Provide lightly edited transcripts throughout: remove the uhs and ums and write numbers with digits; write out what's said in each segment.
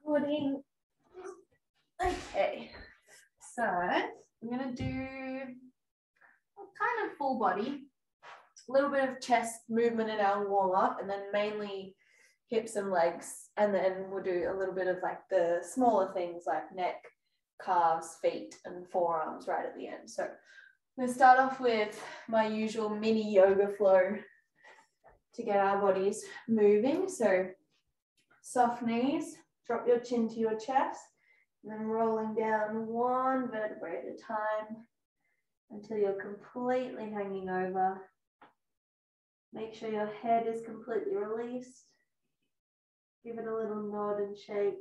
Recording. Okay, so I'm gonna do kind of full body, a little bit of chest movement in our warm up, and then mainly hips and legs, and then we'll do a little bit of like the smaller things like neck, calves, feet, and forearms right at the end. So I'm gonna start off with my usual mini yoga flow to get our bodies moving. So soft knees, drop your chin to your chest, and then rolling down one vertebrae at a time until you're completely hanging over. Make sure your head is completely released. Give it a little nod and shake.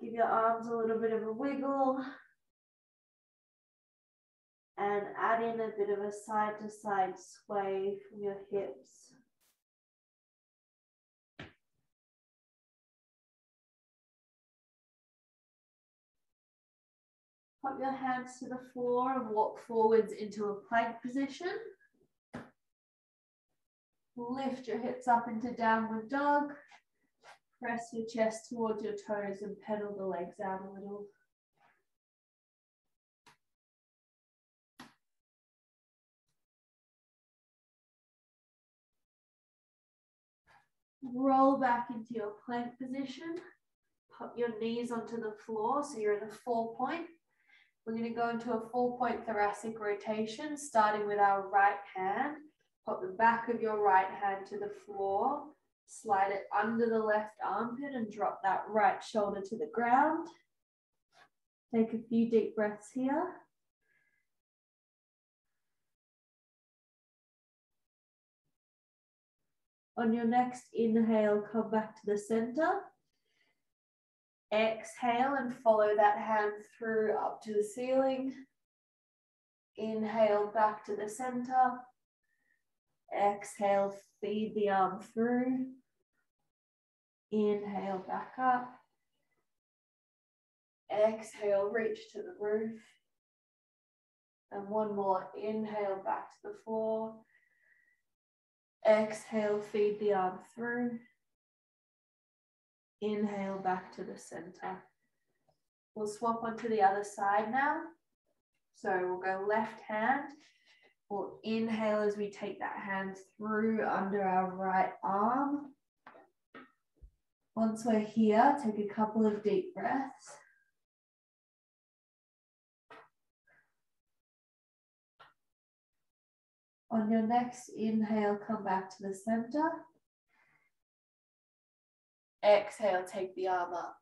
Give your arms a little bit of a wiggle. And add in a bit of a side to side sway from your hips. Pop your hands to the floor and walk forwards into a plank position. Lift your hips up into downward dog. Press your chest towards your toes and pedal the legs out a little. Roll back into your plank position. Pop your knees onto the floor so you're in a 4-point. We're going to go into a 4-point thoracic rotation, starting with our right hand. Pop the back of your right hand to the floor. Slide it under the left armpit and drop that right shoulder to the ground. Take a few deep breaths here. On your next inhale, come back to the center. Exhale and follow that hand through up to the ceiling. Inhale back to the center. Exhale, feed the arm through. Inhale back up. Exhale, reach to the roof. And one more, inhale back to the floor. Exhale, feed the arm through. Inhale back to the center. We'll swap onto the other side now. So we'll go left hand. We'll inhale as we take that hand through under our right arm. Once we're here, take a couple of deep breaths. On your next inhale, come back to the center. Exhale, take the arm up.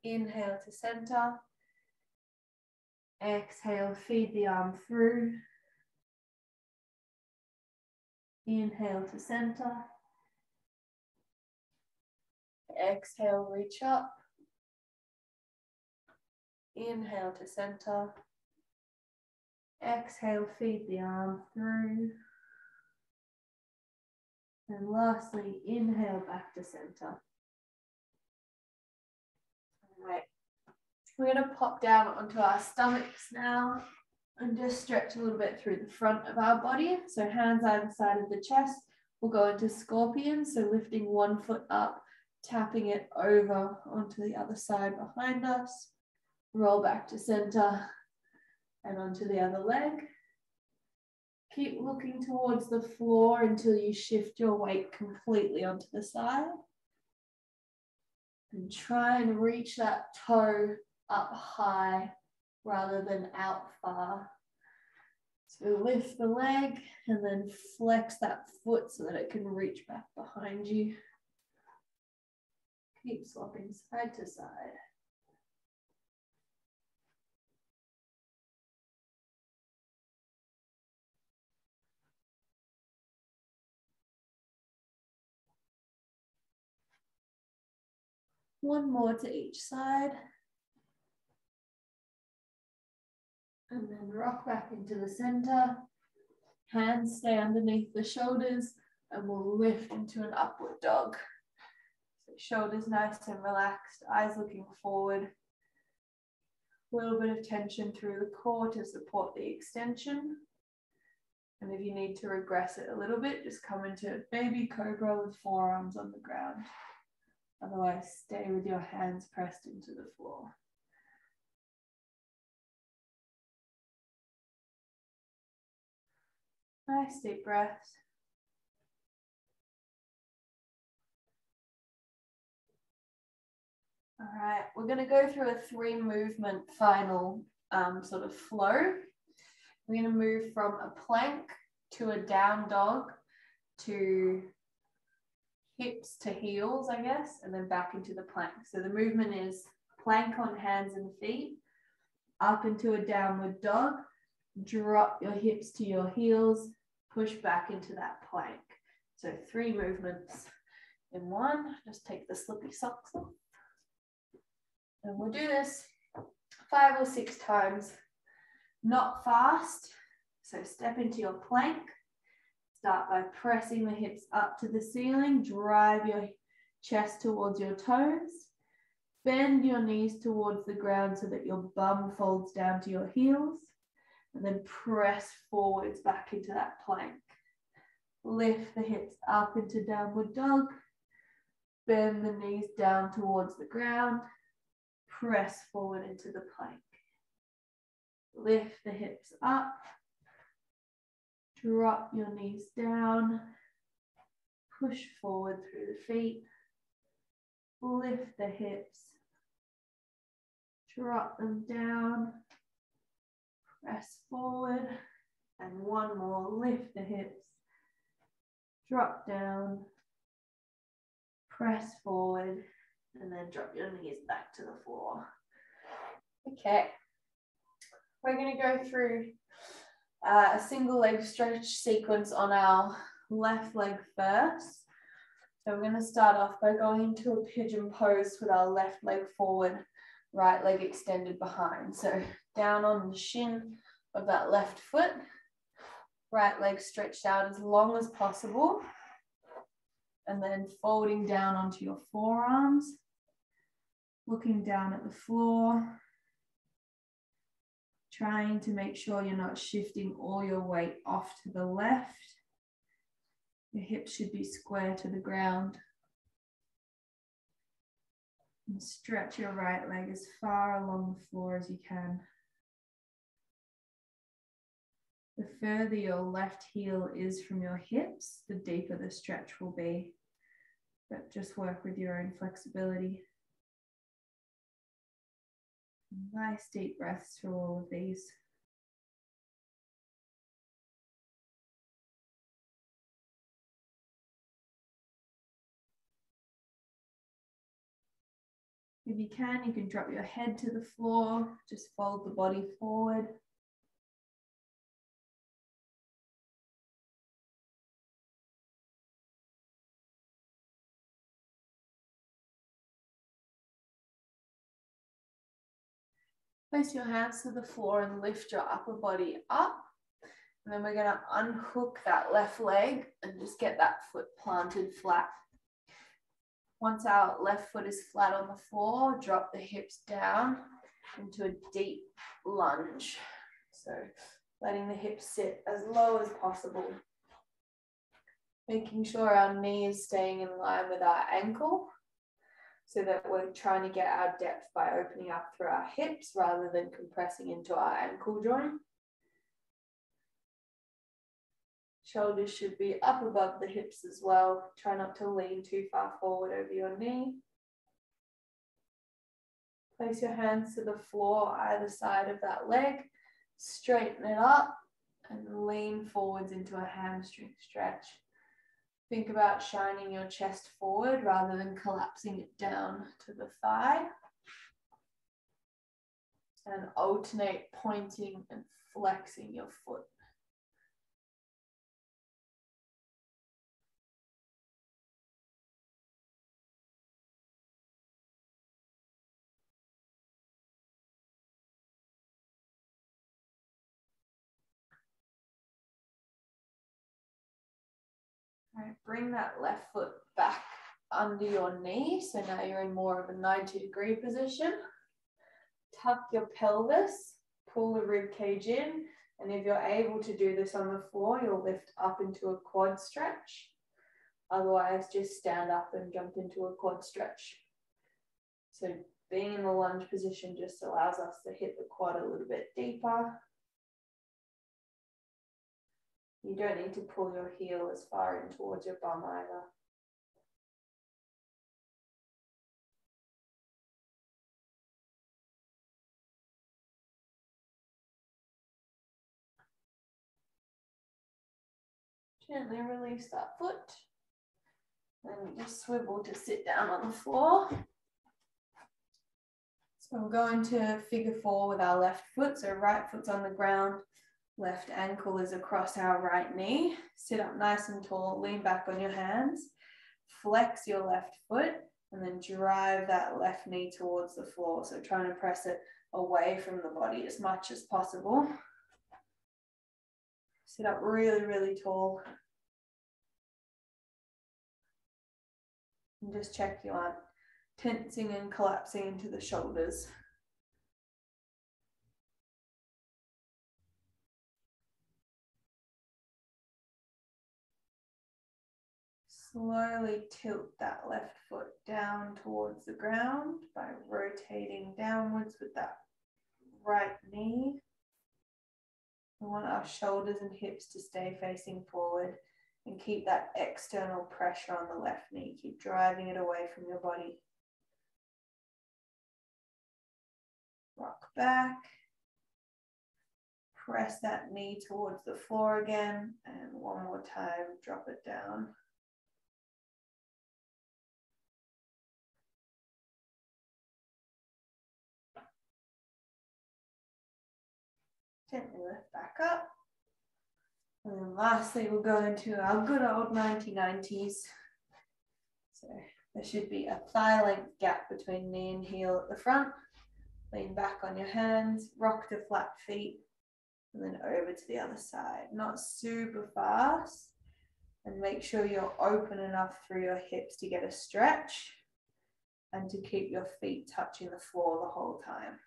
Inhale to center. Exhale, feed the arm through. Inhale to center. Exhale, reach up. Inhale to center. Exhale, feed the arm through. And lastly, inhale back to center. All right. We're going to pop down onto our stomachs now and just stretch a little bit through the front of our body. So hands either side of the chest. We'll go into scorpion. So lifting one foot up, tapping it over onto the other side behind us. Roll back to center and onto the other leg. Keep looking towards the floor until you shift your weight completely onto the side. And try and reach that toe up high rather than out far. So lift the leg and then flex that foot so that it can reach back behind you. Keep swapping side to side. One more to each side. And then rock back into the center. Hands stay underneath the shoulders and we'll lift into an upward dog. So shoulders nice and relaxed, eyes looking forward. A little bit of tension through the core to support the extension. And if you need to regress it a little bit, just come into baby cobra with forearms on the ground. Otherwise, stay with your hands pressed into the floor. Nice deep breaths. All right, we're going to go through a 3-movement final sort of flow. We're going to move from a plank to a down dog to hips to heels, I guess, and then back into the plank. So the movement is plank on hands and feet, up into a downward dog, drop your hips to your heels, push back into that plank. So 3 movements in one. Just take the slippy socks off. And we'll do this 5 or 6 times, not fast. So step into your plank. Start by pressing the hips up to the ceiling. Drive your chest towards your toes. Bend your knees towards the ground so that your bum folds down to your heels. And then press forwards back into that plank. Lift the hips up into downward dog. Bend the knees down towards the ground. Press forward into the plank. Lift the hips up. Drop your knees down. Push forward through the feet. Lift the hips. Drop them down. Press forward. And one more. Lift the hips. Drop down. Press forward. And then drop your knees back to the floor. Okay. We're going to go through a single leg stretch sequence on our left leg first. So we're going to start off by going into a pigeon pose with our left leg forward, right leg extended behind. So down on the shin of that left foot, right leg stretched out as long as possible. And then folding down onto your forearms. Looking down at the floor, trying to make sure you're not shifting all your weight off to the left. Your hips should be square to the ground. And stretch your right leg as far along the floor as you can. The further your left heel is from your hips, the deeper the stretch will be. But just work with your own flexibility. Nice deep breaths through all of these. If you can drop your head to the floor, just fold the body forward. Place your hands to the floor and lift your upper body up. And then we're going to unhook that left leg and just get that foot planted flat. Once our left foot is flat on the floor, drop the hips down into a deep lunge. So letting the hips sit as low as possible. Making sure our knee is staying in line with our ankle, so that we're trying to get our depth by opening up through our hips rather than compressing into our ankle joint. Shoulders should be up above the hips as well. Try not to lean too far forward over your knee. Place your hands to the floor either side of that leg. Straighten it up and lean forwards into a hamstring stretch. Think about shining your chest forward rather than collapsing it down to the thigh. And alternate pointing and flexing your foot. All right, bring that left foot back under your knee. So now you're in more of a 90-degree position. Tuck your pelvis, pull the rib cage in, And if you're able to do this on the floor, you'll lift up into a quad stretch. Otherwise, just stand up and jump into a quad stretch. So being in the lunge position just allows us to hit the quad a little bit deeper. You don't need to pull your heel as far in towards your bum either. Gently release that foot. And just swivel to sit down on the floor. So we'll go into figure 4 with our left foot. So right foot's on the ground, left ankle is across our right knee. Sit up nice and tall, lean back on your hands, flex your left foot, and then drive that left knee towards the floor. So trying to press it away from the body as much as possible. Sit up really, really tall. And just check you aren't tensing and collapsing into the shoulders. Slowly tilt that left foot down towards the ground by rotating downwards with that right knee. We want our shoulders and hips to stay facing forward and keep that external pressure on the left knee. Keep driving it away from your body. Rock back. Press that knee towards the floor again. And one more time, drop it down. Gently lift back up. And then lastly, we'll go into our good old 90-90s. So there should be a thigh length gap between knee and heel at the front. Lean back on your hands, rock to flat feet, and then over to the other side. Not super fast. And make sure you're open enough through your hips to get a stretch and to keep your feet touching the floor the whole time.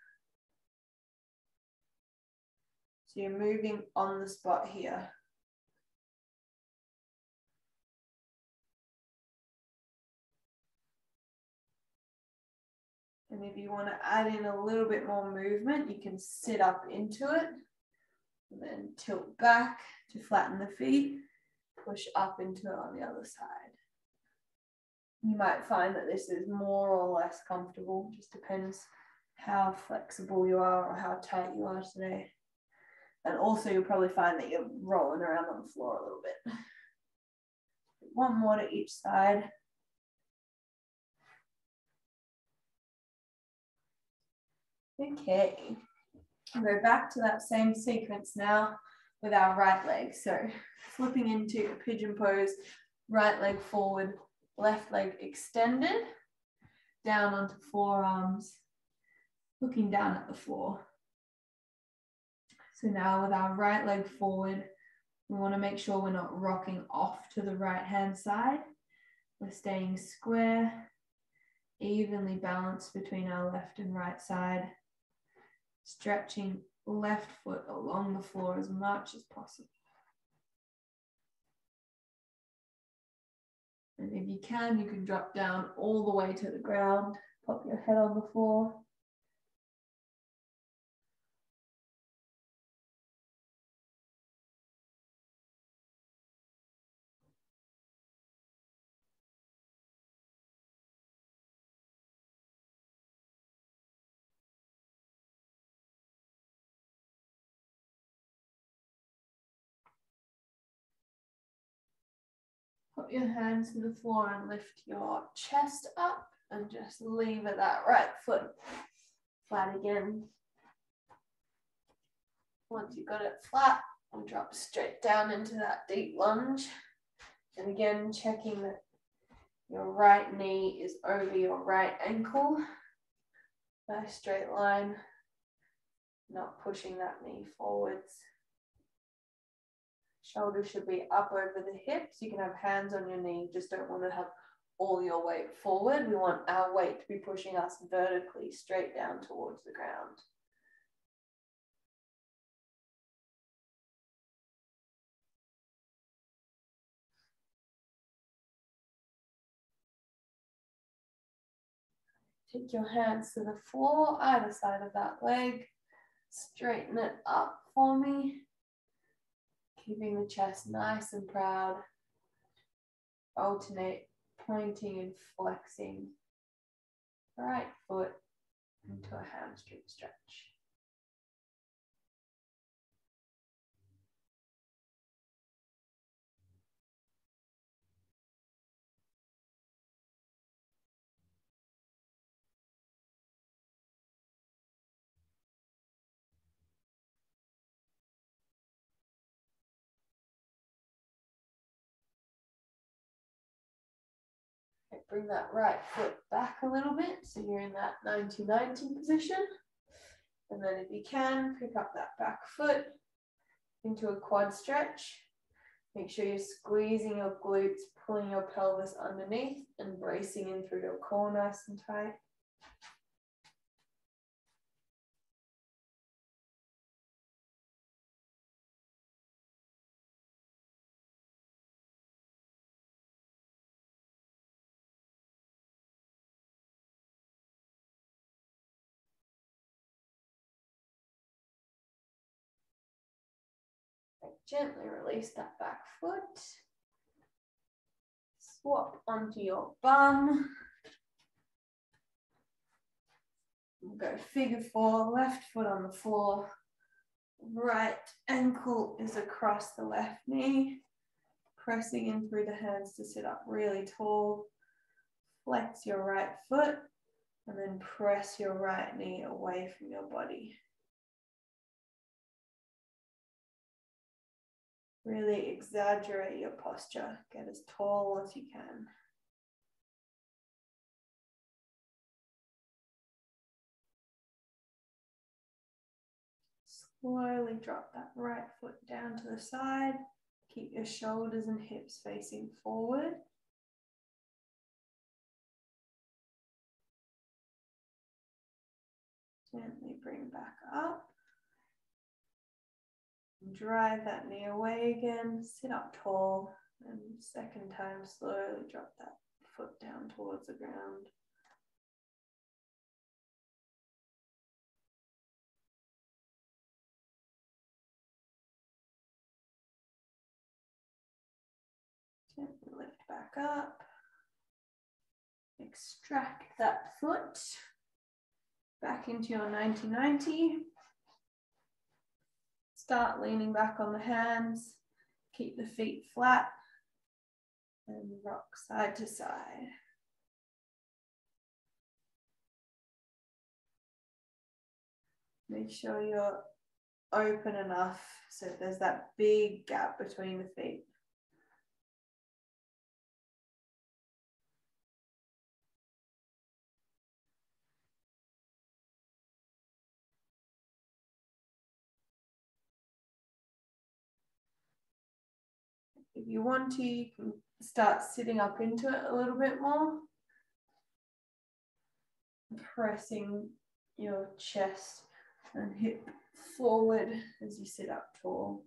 So you're moving on the spot here. And if you want to add in a little bit more movement, you can sit up into it and then tilt back to flatten the feet, push up into it on the other side. You might find that this is more or less comfortable, just depends how flexible you are or how tight you are today. And also you'll probably find that you're rolling around on the floor a little bit. One more to each side. Okay, we'll go back to that same sequence now with our right leg. So flipping into a pigeon pose, right leg forward, left leg extended, down onto forearms, looking down at the floor. So now with our right leg forward, we want to make sure we're not rocking off to the right hand side. We're staying square, evenly balanced between our left and right side. Stretching left foot along the floor as much as possible. And if you can drop down all the way to the ground, pop your head on the floor. Put your hands to the floor and lift your chest up and just lever that right foot flat again. Once you've got it flat, we'll drop straight down into that deep lunge. And again, checking that your right knee is over your right ankle. Nice straight line, not pushing that knee forwards. Shoulders should be up over the hips. You can have hands on your knee, just don't want to have all your weight forward. We want our weight to be pushing us vertically straight down towards the ground. Take your hands to the floor, either side of that leg. Straighten it up for me. Keeping the chest nice and proud. Alternate pointing and flexing. Right foot into a hamstring stretch. Okay, bring that right foot back a little bit so you're in that 90-90 position. And then if you can, pick up that back foot into a quad stretch. Make sure you're squeezing your glutes, pulling your pelvis underneath and bracing in through your core nice and tight. Gently release that back foot. Swap onto your bum. We'll go figure four, left foot on the floor. Right ankle is across the left knee. Pressing in through the hands to sit up really tall. Flex your right foot and then press your right knee away from your body. Really exaggerate your posture. Get as tall as you can. Slowly drop that right foot down to the side. Keep your shoulders and hips facing forward. Gently bring back up. Drive that knee away again. Sit up tall. And second time, slowly drop that foot down towards the ground. Gently lift back up. Extract that foot back into your 90-90. Start leaning back on the hands. Keep the feet flat and rock side to side. Make sure you're open enough so there's that big gap between the feet. If you want to, you can start sitting up into it a little bit more. Pressing your chest and hip forward as you sit up tall.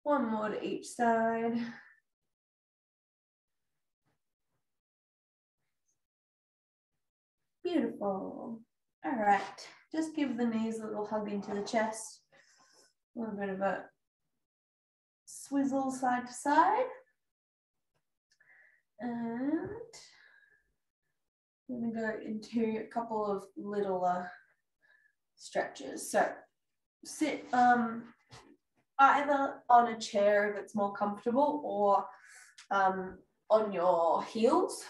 One more to each side. Beautiful. All right, just give the knees a little hug into the chest. A little bit of a swizzle side to side. And I'm going to go into a couple of littler stretches. So sit either on a chair if it's more comfortable or on your heels.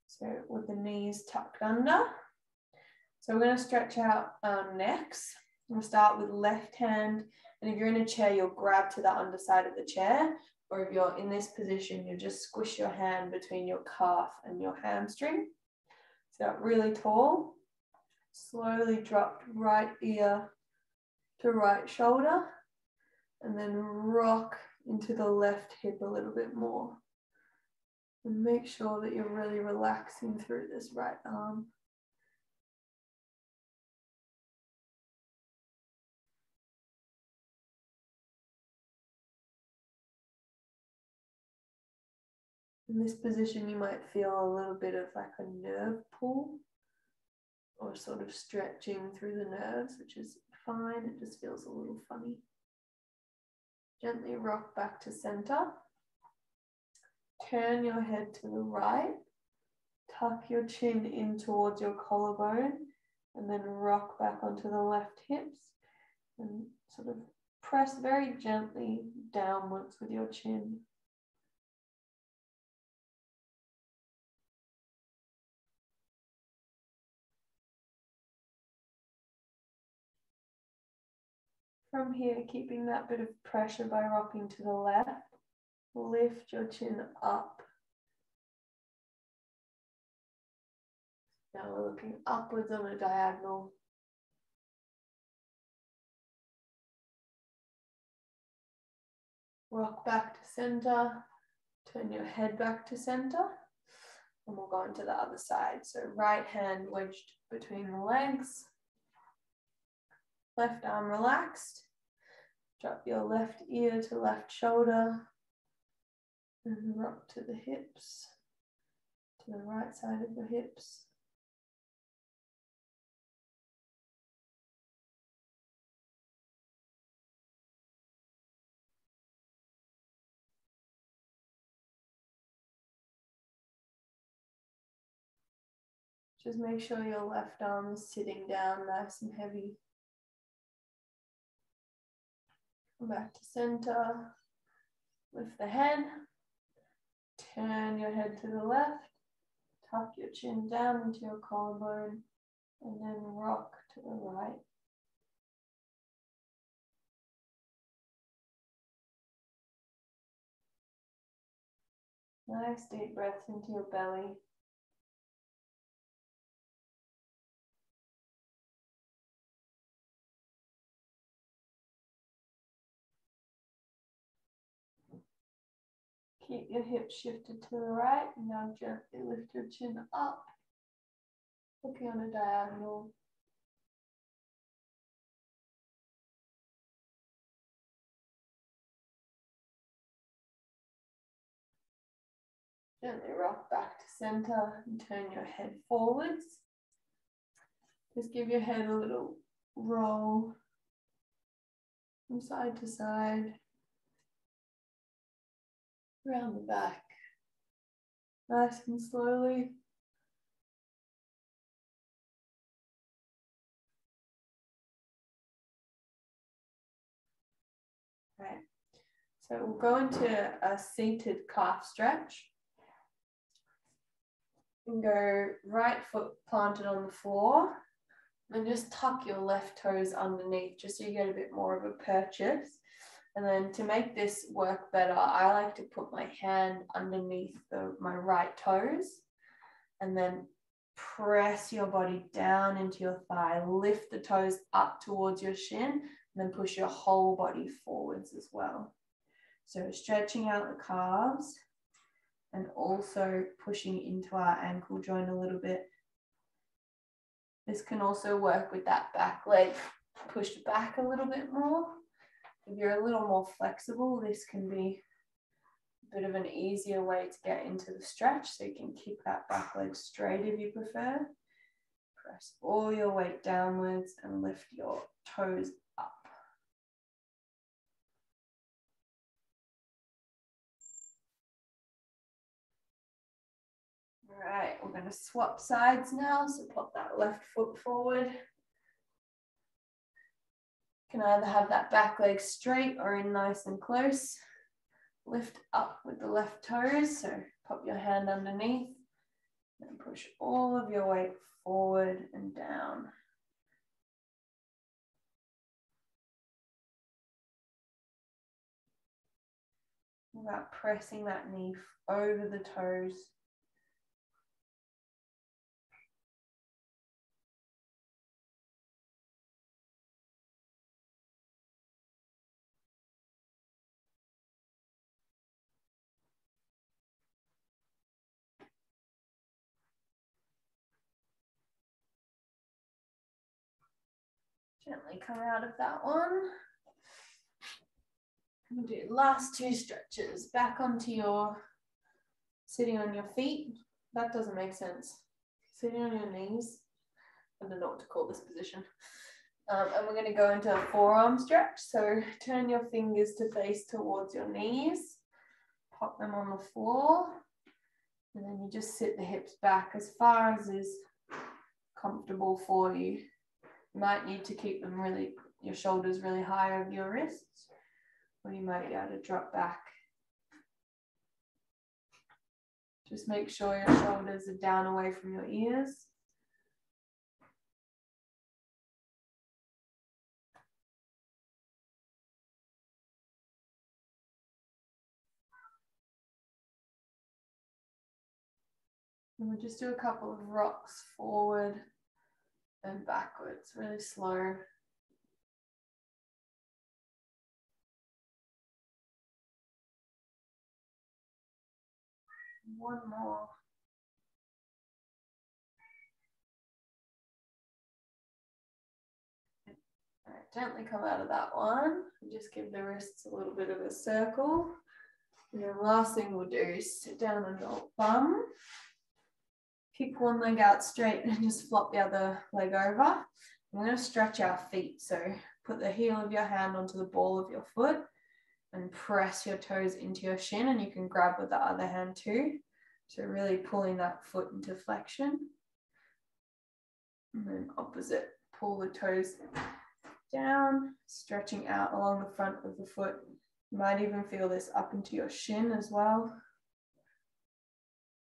So with the knees tucked under. So we're going to stretch out our necks. We'll start with left hand. And if you're in a chair, you'll grab to the underside of the chair. Or if you're in this position, you just squish your hand between your calf and your hamstring. Sit up really tall. Slowly drop right ear to right shoulder. And then rock into the left hip a little bit more. And make sure that you're really relaxing through this right arm. In this position, you might feel a little bit of like a nerve pull or sort of stretching through the nerves, which is fine. It just feels a little funny. Gently rock back to center. Turn your head to the right. Tuck your chin in towards your collarbone and then rock back onto the left hips and sort of press very gently downwards with your chin. From here, keeping that bit of pressure by rocking to the left, lift your chin up. Now we're looking upwards on a diagonal. Rock back to center, turn your head back to center, and we'll go into the other side. So right hand wedged between the legs, left arm relaxed. Drop your left ear to left shoulder and rock to the hips, to the right side of the hips. Just make sure your left arm is sitting down nice and heavy. Come back to center, lift the head, turn your head to the left, tuck your chin down into your collarbone, and then rock to the right. Nice deep breaths into your belly. Keep your hips shifted to the right, and now gently lift your chin up, looking on a diagonal. Gently rock back to center and turn your head forwards. Just give your head a little roll from side to side, around the back, nice and slowly. Right, so we'll go into a seated calf stretch. And go right foot planted on the floor and just tuck your left toes underneath just so you get a bit more of a purchase. And then to make this work better, I like to put my hand underneath my right toes and then press your body down into your thigh, lift the toes up towards your shin, and then push your whole body forwards as well. So stretching out the calves and also pushing into our ankle joint a little bit. This can also work with that back leg pushed back a little bit more. If you're a little more flexible, this can be a bit of an easier way to get into the stretch, so you can keep that back leg straight if you prefer. Press all your weight downwards and lift your toes up. All right, we're going to swap sides now, so pop that left foot forward. You can either have that back leg straight or in nice and close. Lift up with the left toes, so pop your hand underneath and push all of your weight forward and down. Without pressing that knee over the toes. Gently come out of that one. We'll do last two stretches. Back onto your sitting on your feet. That doesn't make sense. Sitting on your knees. I don't know what to call this position. And we're going to go into a forearm stretch. So turn your fingers to face towards your knees. Pop them on the floor. And then you just sit the hips back as far as is comfortable for you. You might need to keep them really, your shoulders really high over your wrists, or you might be able to drop back. Just make sure your shoulders are down away from your ears. And we'll just do a couple of rocks forward and backwards, really slow. One more. All right, gently come out of that one. Just give the wrists a little bit of a circle. And then last thing we'll do is sit down on your bum. Kick one leg out straight and just flop the other leg over. We're going to stretch our feet. So put the heel of your hand onto the ball of your foot and press your toes into your shin, and you can grab with the other hand too. So really pulling that foot into flexion. And then opposite, pull the toes down, stretching out along the front of the foot. You might even feel this up into your shin as well.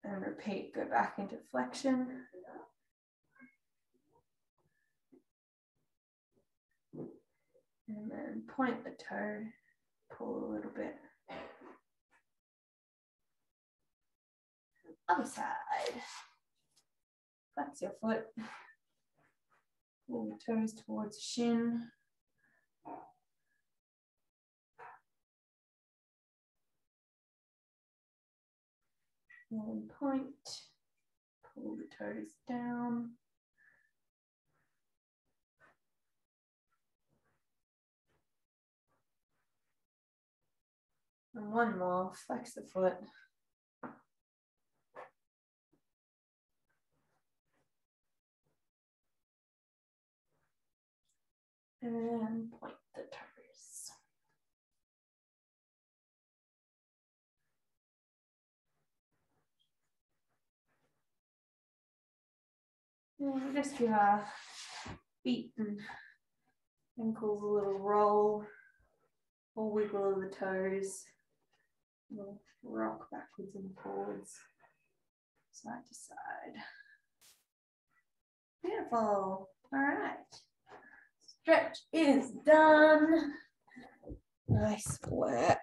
And repeat, go back into flexion. And then point the toe, pull a little bit. Other side. Flex your foot. Pull the toes towards the shin. And point. Pull the toes down. And one more, flex the foot. And point the toes. And just give our feet and ankles a little roll, or wiggle of the toes. We'll rock backwards and forwards, side to side. Beautiful. All right. Stretch is done. Nice work.